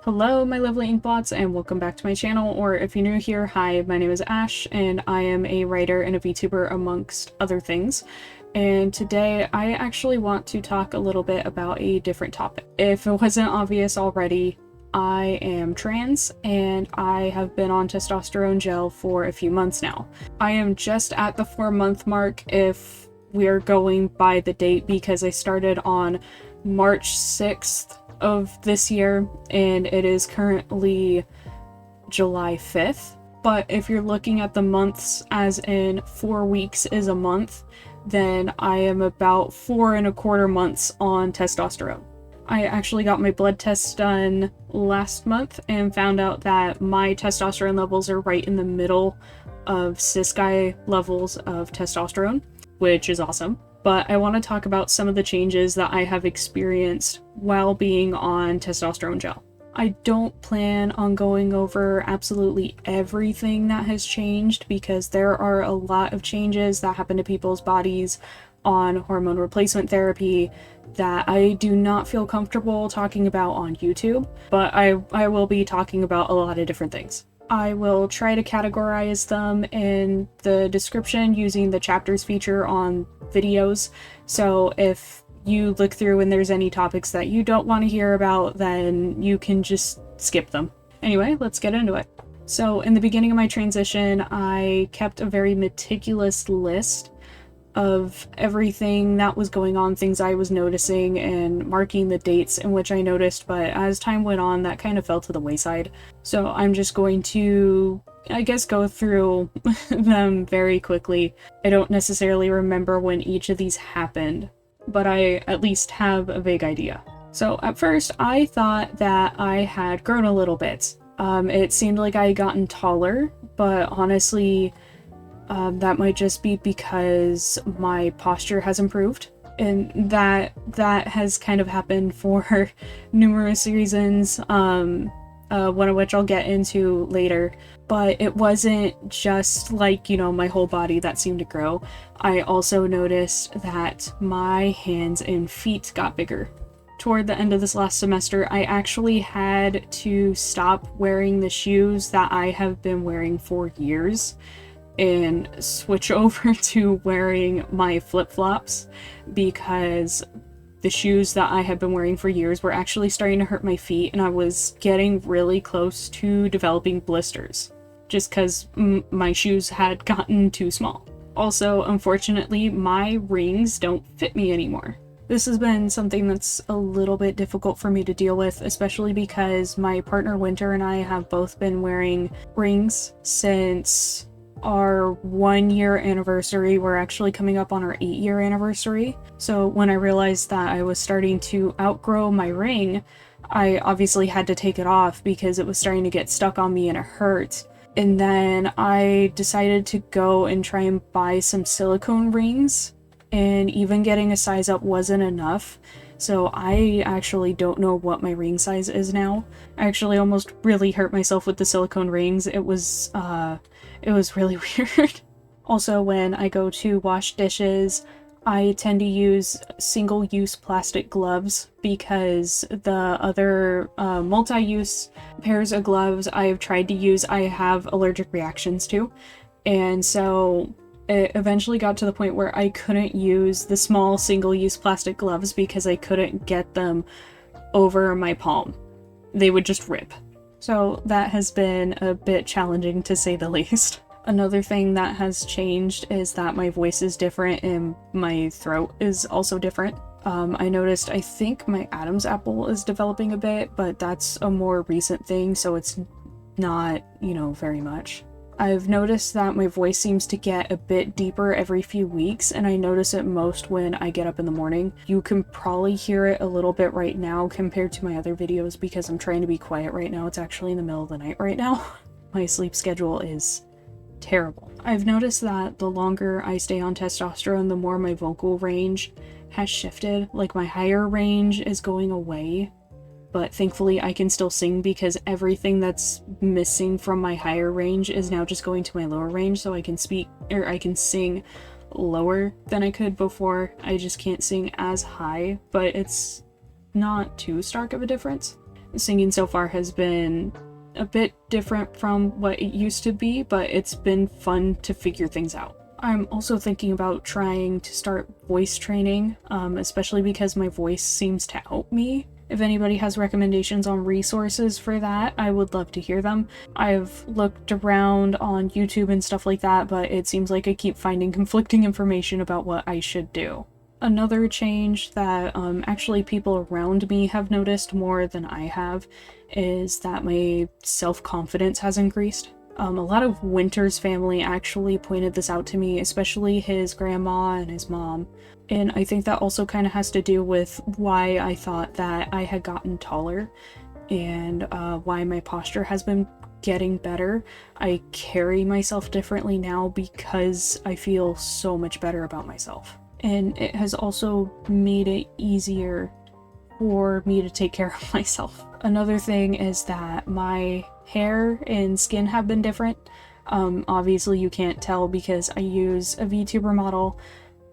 Hello, my lovely inkbots, and welcome back to my channel, or if you're new here, hi, my name is Ash, and I am a writer and a VTuber amongst other things. And today, I actually want to talk a little bit about a different topic. If it wasn't obvious already, I am trans, and I have been on testosterone gel for a few months now. I am just at the 4-month mark if we're going by the date, because I started on March 6th of this year, and it is currently July 5th. But if you're looking at the months as in 4 weeks is a month, then I am about 4.25 months on testosterone. I actually got my blood tests done last month and found out that my testosterone levels are right in the middle of cis guy levels of testosterone, which is awesome. But I want to talk about some of the changes that I have experienced while being on testosterone gel. I don't plan on going over absolutely everything that has changed, because there are a lot of changes that happen to people's bodies on hormone replacement therapy that I do not feel comfortable talking about on YouTube, but I will be talking about a lot of different things. I will try to categorize them in the description using the chapters feature on videos, so if you look through and there's any topics that you don't want to hear about, then you can just skip them. Anyway, let's get into it. So in the beginning of my transition, I kept a very meticulous list of everything that was going on, things I was noticing, and marking the dates in which I noticed, but as time went on, that kind of fell to the wayside. So I'm just going to, I guess, go through them very quickly. I don't necessarily remember when each of these happened, but I at least have a vague idea. So at first, I thought that I had grown a little bit. It seemed like I had gotten taller, but honestly, that might just be because my posture has improved, and that has kind of happened for numerous reasons, one of which I'll get into later. But it wasn't just like, you know, my whole body that seemed to grow. I also noticed that my hands and feet got bigger. Toward the end of this last semester, I actually had to stop wearing the shoes that I have been wearing for years and switch over to wearing my flip-flops, because the shoes that I had been wearing for years were actually starting to hurt my feet, and I was getting really close to developing blisters just because my shoes had gotten too small. Also, unfortunately, my rings don't fit me anymore. This has been something that's a little bit difficult for me to deal with, especially because my partner Winter and I have both been wearing rings since our 1-year anniversary. We're actually coming up on our 8-year anniversary. So when I realized that I was starting to outgrow my ring, I obviously had to take it off because it was starting to get stuck on me and it hurt. And then I decided to go and try and buy some silicone rings, and even getting a size up wasn't enough. So I actually don't know what my ring size is now. I actually almost really hurt myself with the silicone rings. It was really weird. Also, when I go to wash dishes, I tend to use single-use plastic gloves, because the other multi-use pairs of gloves I've tried to use, I have allergic reactions to. And so it eventually got to the point where I couldn't use the small single-use plastic gloves because I couldn't get them over my palm. They would just rip. So that has been a bit challenging, to say the least. Another thing that has changed is that my voice is different and my throat is also different. I noticed, I think my Adam's apple is developing a bit, but that's a more recent thing, so it's not, you know, very much. I've noticed that my voice seems to get a bit deeper every few weeks, and I notice it most when I get up in the morning. You can probably hear it a little bit right now compared to my other videos, because I'm trying to be quiet right now. It's actually in the middle of the night right now. My sleep schedule is terrible. I've noticed that the longer I stay on testosterone, the more my vocal range has shifted. Like, my higher range is going away, but thankfully I can still sing, because everything that's missing from my higher range is now just going to my lower range, so I can speak, or I can sing lower than I could before. I just can't sing as high, but it's not too stark of a difference. Singing so far has been a bit different from what it used to be, but it's been fun to figure things out. I'm also thinking about trying to start voice training, especially because my voice seems to out me. If anybody has recommendations on resources for that, I would love to hear them. I've looked around on YouTube and stuff like that, but it seems like I keep finding conflicting information about what I should do. Another change that actually people around me have noticed more than I have is that my self-confidence has increased. A lot of Winter's family actually pointed this out to me, especially his grandma and his mom. And I think that also kind of has to do with why I thought that I had gotten taller and why my posture has been getting better. I carry myself differently now because I feel so much better about myself. And it has also made it easier for me to take care of myself. Another thing is that my hair and skin have been different. Obviously you can't tell because I use a VTuber model,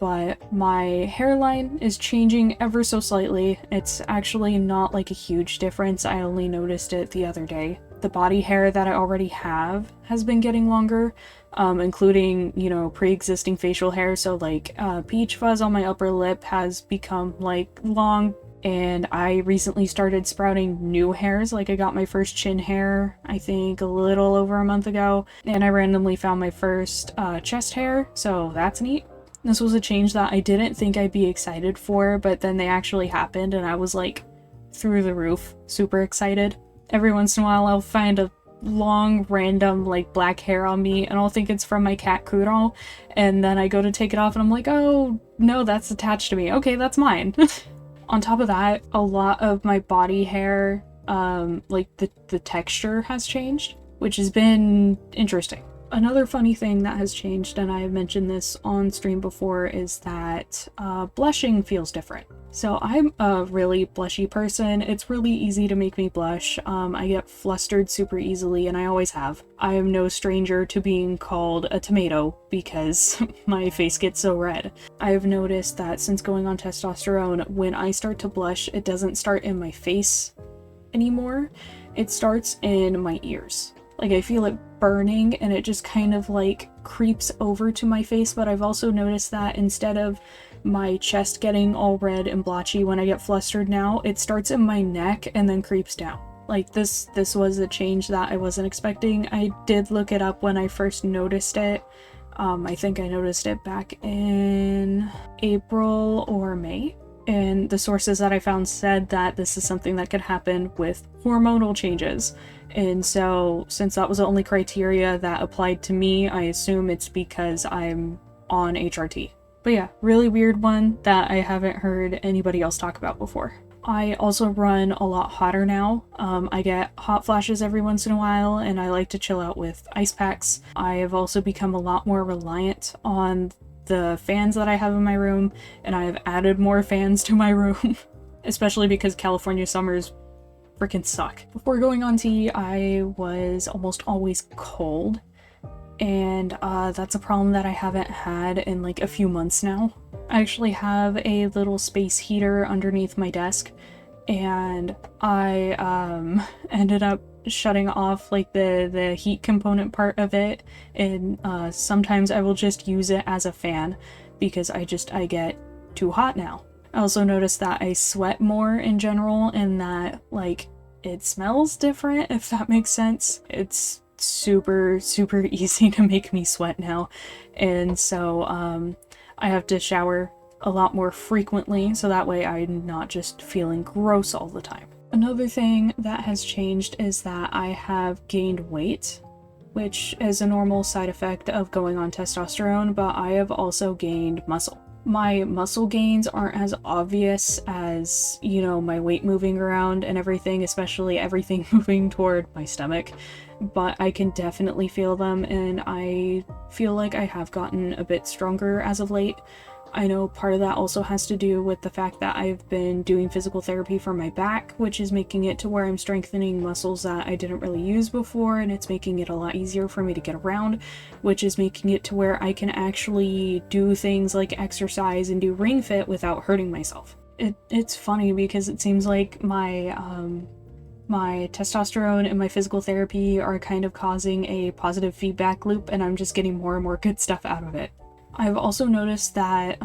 but my hairline is changing ever so slightly. It's actually not like a huge difference. I only noticed it the other day. The body hair that I already have has been getting longer, including, you know, pre-existing facial hair. So like peach fuzz on my upper lip has become like long, and I recently started sprouting new hairs. Like I got my first chin hair, I think a little over a month ago, and I randomly found my first chest hair, so that's neat. This was a change that I didn't think I'd be excited for, but then they actually happened and I was like through the roof, super excited. Every once in a while I'll find a long random like black hair on me and I'll think it's from my cat Kuro, and then I go to take it off and I'm like, oh no, that's attached to me. Okay, that's mine. On top of that, a lot of my body hair, like the texture has changed, which has been interesting. Another funny thing that has changed, and I have mentioned this on stream before, is that blushing feels different. So I'm a really blushy person. It's really easy to make me blush. I get flustered super easily, and I always have. I am no stranger to being called a tomato because my face gets so red. I've noticed that since going on testosterone, when I start to blush, it doesn't start in my face anymore. It starts in my ears. Like I feel it burning and it just kind of like creeps over to my face, but I've also noticed that instead of my chest getting all red and blotchy when I get flustered now, it starts in my neck and then creeps down. Like this was a change that I wasn't expecting. I did look it up when I first noticed it. I think I noticed it back in April or May. And the sources that I found said that this is something that could happen with hormonal changes. And so, since that was the only criteria that applied to me, I assume it's because I'm on HRT. But yeah, really weird one that I haven't heard anybody else talk about before. I also run a lot hotter now. I get hot flashes every once in a while, and I like to chill out with ice packs. I have also become a lot more reliant on the fans that I have in my room, and I have added more fans to my room, especially because California summers freaking suck. Before going on tea, I was almost always cold, and that's a problem that I haven't had in like a few months now. I actually have a little space heater underneath my desk, and I ended up shutting off like the heat component part of it, and sometimes I will just use it as a fan because I get too hot now. I also noticed that I sweat more in general, and that like it smells different, if that makes sense. It's super easy to make me sweat now, and so I have to shower a lot more frequently so that way I'm not just feeling gross all the time. Another thing that has changed is that I have gained weight, which is a normal side effect of going on testosterone, but I have also gained muscle. My muscle gains aren't as obvious as, you know, my weight moving around and everything, especially everything moving toward my stomach, but I can definitely feel them, and I feel like I have gotten a bit stronger as of late. I know part of that also has to do with the fact that I've been doing physical therapy for my back, which is making it to where I'm strengthening muscles that I didn't really use before, and it's making it a lot easier for me to get around, which is making it to where I can actually do things like exercise and do ring fit without hurting myself. It's funny because it seems like my my testosterone and my physical therapy are kind of causing a positive feedback loop, and I'm just getting more and more good stuff out of it. I've also noticed that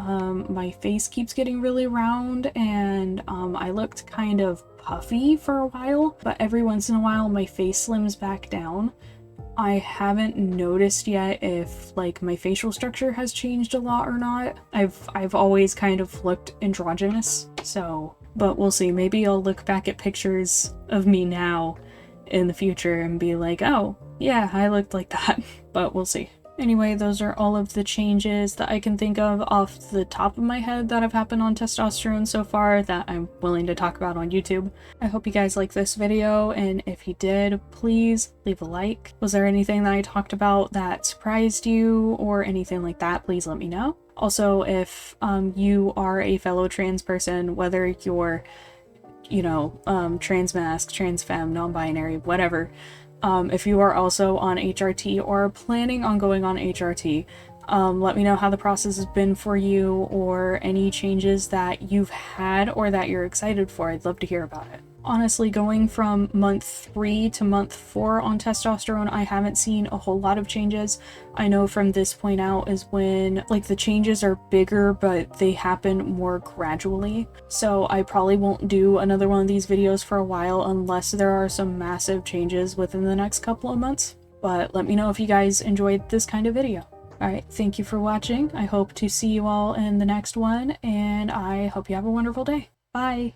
my face keeps getting really round, and I looked kind of puffy for a while, but every once in a while my face slims back down. I haven't noticed yet if like my facial structure has changed a lot or not. I've always kind of looked androgynous, so, but we'll see. Maybe I'll look back at pictures of me now in the future and be like, oh yeah, I looked like that, but we'll see. Anyway, those are all of the changes that I can think of off the top of my head that have happened on testosterone so far that I'm willing to talk about on YouTube. I hope you guys liked this video, and if you did, please leave a like. Was there anything that I talked about that surprised you or anything like that? Please let me know. Also, if you are a fellow trans person, whether you're, you know, trans masc, trans femme, non-binary, whatever, if you are also on HRT or planning on going on HRT, let me know how the process has been for you or any changes that you've had or that you're excited for. I'd love to hear about it. Honestly, going from month 3 to month 4 on testosterone, I haven't seen a whole lot of changes. I know from this point out is when like the changes are bigger, but they happen more gradually. So I probably won't do another one of these videos for a while unless there are some massive changes within the next couple of months. But let me know if you guys enjoyed this kind of video. Alright, thank you for watching. I hope to see you all in the next one, and I hope you have a wonderful day. Bye!